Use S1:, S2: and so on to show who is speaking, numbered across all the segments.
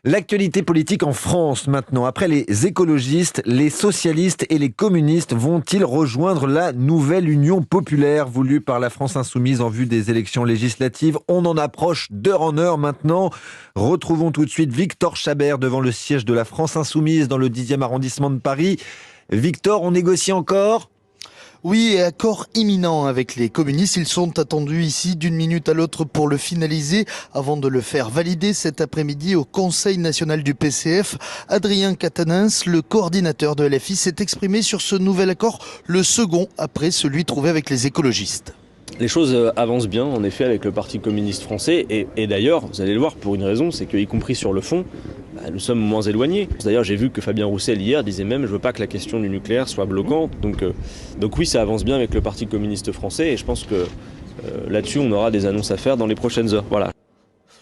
S1: L'actualité politique en France maintenant. Après les écologistes, les socialistes et les communistes vont-ils rejoindre la nouvelle Union populaire voulue par la France insoumise en vue des élections législatives? On en approche d'heure en heure maintenant. Retrouvons tout de suite Victor Chabert devant le siège de la France insoumise dans le 10e arrondissement de Paris. Victor, on négocie encore ?
S2: Oui, et accord imminent avec les communistes. Ils sont attendus ici d'une minute à l'autre pour le finaliser avant de le faire valider cet après-midi au Conseil national du PCF. Adrien Quatennens, le coordinateur de LFI, s'est exprimé sur ce nouvel accord, le second après celui trouvé avec les écologistes.
S3: Les choses avancent bien, en effet, avec le Parti communiste français. Et d'ailleurs, vous allez le voir pour une raison, c'est qu'y compris sur le fond, nous sommes moins éloignés. D'ailleurs, j'ai vu que Fabien Roussel, hier, disait même « je veux pas que la question du nucléaire soit bloquante ». Donc oui, ça avance bien avec le Parti communiste français. Et je pense que là-dessus, on aura des annonces à faire dans les prochaines heures. Voilà.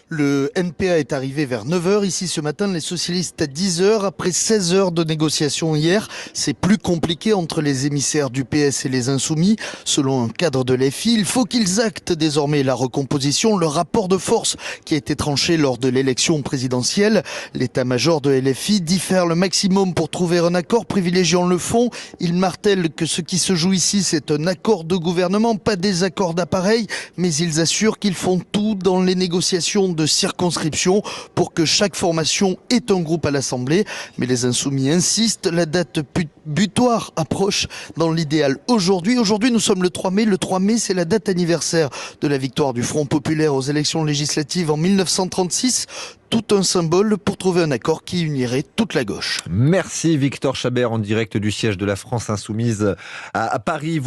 S2: Le NPA est arrivé vers 9h ici ce matin, les socialistes à 10h. Après 16 heures de négociations hier, c'est plus compliqué entre les émissaires du PS et les insoumis. Selon un cadre de l'FI, il faut qu'ils actent désormais la recomposition, le rapport de force qui a été tranché lors de l'élection présidentielle. L'état-major de LFI dit faire le maximum pour trouver un accord privilégiant le fond. Il martèle que ce qui se joue ici, c'est un accord de gouvernement, pas des accords d'appareil, mais ils assurent qu'ils font tout dans les négociations de circonscription pour que chaque formation ait un groupe à l'Assemblée. Mais les insoumis insistent, la date butoir approche dans l'idéal aujourd'hui. Aujourd'hui, nous sommes le 3 mai. Le 3 mai, c'est la date anniversaire de la victoire du Front populaire aux élections législatives en 1936. Tout un symbole pour trouver un accord qui unirait toute la gauche.
S1: Merci Victor Chabert en direct du siège de la France insoumise à Paris.